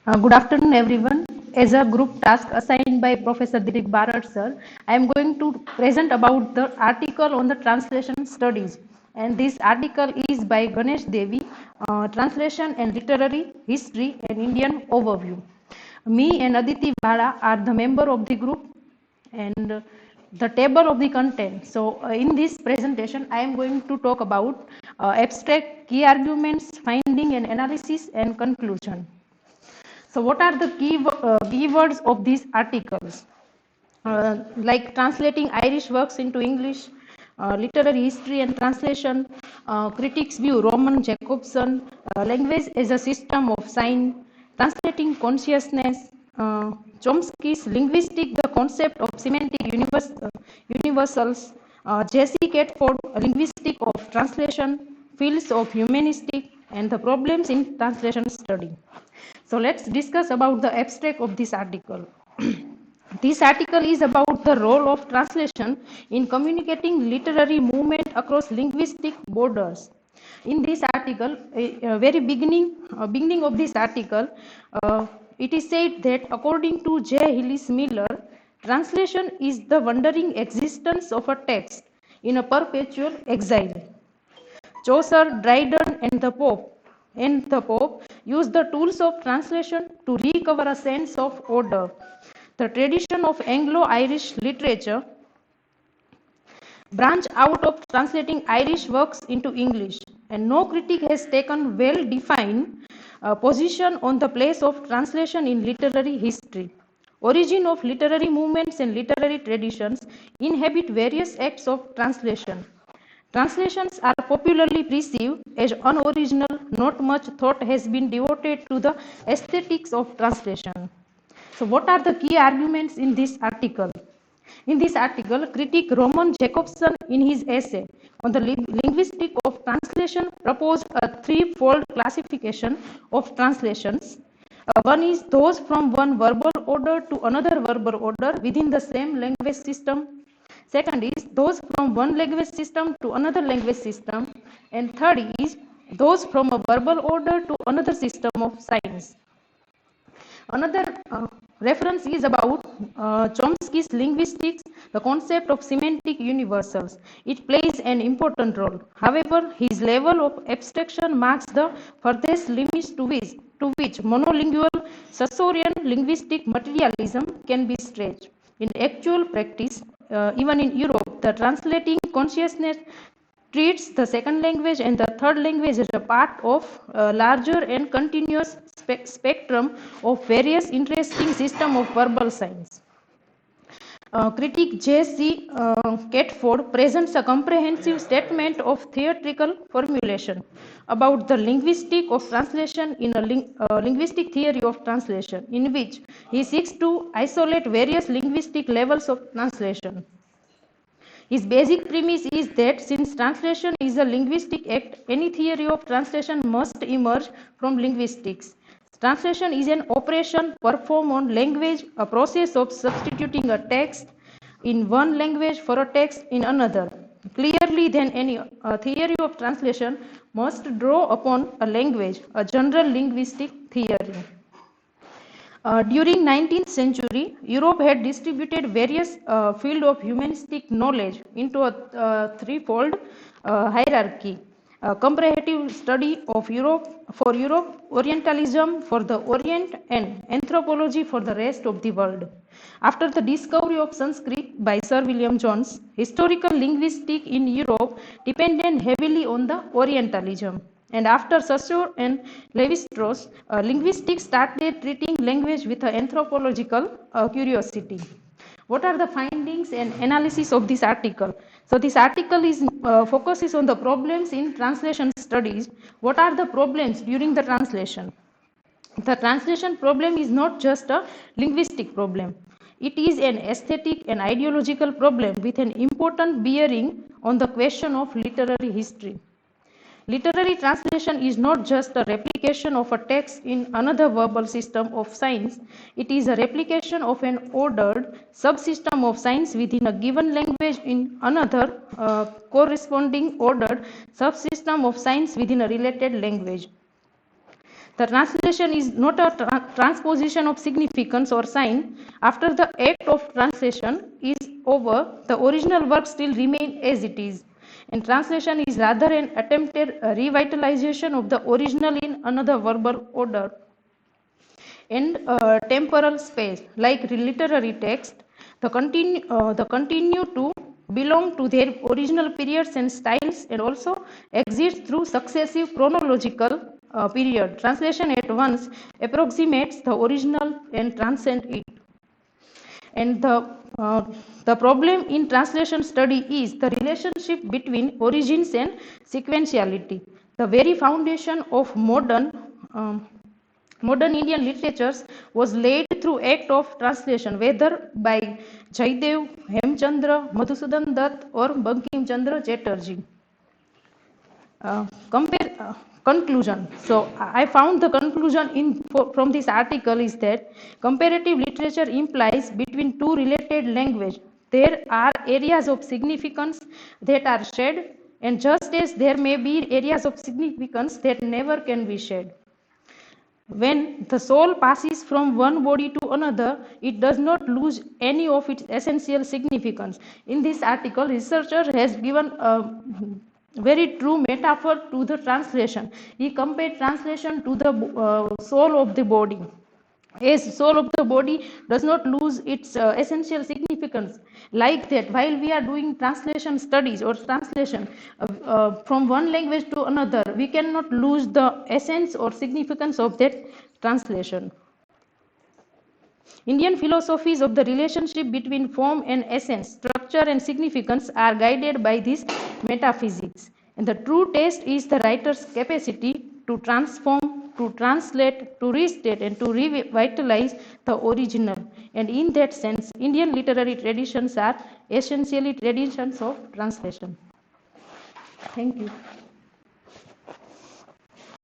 Good afternoon, everyone. As a group task assigned by Professor Dilip Barat sir, I am going to present about the article on the translation studies. And this article is by Ganesh Devy, Translation and Literary History and Indian Overview. Me and Aditi Bala are the member of the group and the table of the content. So in this presentation, I am going to talk about abstract key arguments, finding and analysis and conclusion. So what are the keywords of these articles? Like translating Irish works into English, literary history and translation, critics view Roman Jacobson, language as a system of sign, translating consciousness, Chomsky's linguistic, the concept of semantic universals, J.C. Catford, linguistic of translation, fields of humanistic, and the problems in translation study. So let's discuss about the abstract of this article. This article is about the role of translation in communicating literary movement across linguistic borders. In this article, very beginning of this article, it is said that according to J. Hillis Miller, translation is the wandering existence of a text in a perpetual exile. Chaucer, Dryden, and the Pope used the tools of translation to recover a sense of order. The tradition of Anglo-Irish literature branched out of translating Irish works into English, and no critic has taken well-defined position on the place of translation in literary history. Origin of literary movements and literary traditions inhabit various acts of translation. Translations are popularly perceived as unoriginal. Not much thought has been devoted to the aesthetics of translation. So what are the key arguments in this article? In this article, critic Roman Jacobson in his essay on the linguistic of translation proposed a threefold classification of translations. One is those from one verbal order to another verbal order within the same language system. Second is those from one language system to another language system. And third is those from a verbal order to another system of signs. Another reference is about Chomsky's linguistics, the concept of semantic universals. It plays an important role. However, his level of abstraction marks the furthest limits to which monolingual Saussurean linguistic materialism can be stretched. In actual practice, even in Europe, the translating consciousness treats the second language and the third language as a part of a larger and continuous spectrum of various interesting system of verbal signs. Critic J.C. Catford presents a comprehensive statement of theatrical formulation about the linguistic of translation in a linguistic theory of translation, in which he seeks to isolate various linguistic levels of translation. His basic premise is that since translation is a linguistic act, any theory of translation must emerge from linguistics. Translation is an operation performed on language, a process of substituting a text in one language for a text in another. Clearly, then, any theory of translation must draw upon a language, a general linguistic theory. During 19th century, Europe had distributed various fields of humanistic knowledge into a threefold hierarchy. Comparative study of Europe, Orientalism for the Orient, and anthropology for the rest of the world. After the discovery of Sanskrit by Sir William Jones, historical linguistics in Europe depended heavily on the Orientalism. And after Saussure and Lévi-Strauss, linguistics started treating language with an anthropological curiosity. What are the findings and analysis of this article? So this article is focuses on the problems in translation studies. What are the problems during the translation? The translation problem is not just a linguistic problem. It is an aesthetic and ideological problem with an important bearing on the question of literary history. Literary translation is not just a replication of a text in another verbal system of signs. It is a replication of an ordered subsystem of signs within a given language in another corresponding ordered subsystem of signs within a related language. The translation is not a transposition of significance or sign. After the act of translation is over, the original work still remains as it is. And translation is rather an attempted revitalization of the original in another verbal order and temporal space. Like literary text, the continue to belong to their original periods and styles and also exist through successive chronological period. Translation at once approximates the original and transcends it. And the problem in translation study is the relationship between origins and sequentiality. The very foundation of modern Indian literatures was laid through act of translation, whether by Jaidev, Hemchandra, Madhusudan Dutt or Bankim Chandra Chatterjee. Conclusion. So I found the conclusion from this article is that comparative literature implies between two related languages there are areas of significance that are shared, and just as there may be areas of significance that never can be shared. When the soul passes from one body to another, it does not lose any of its essential significance. In this article, researcher has given a very true metaphor to the translation. He compared translation to the soul of the body. As soul of the body does not lose its essential significance, like that while we are doing translation studies or translation from one language to another, we cannot lose the essence or significance of that translation. Indian philosophies of the relationship between form and essence, structure and significance are guided by this metaphysics. And the true test is the writer's capacity to transform, to translate, to restate, and to revitalize the original. And in that sense, Indian literary traditions are essentially traditions of translation. Thank you.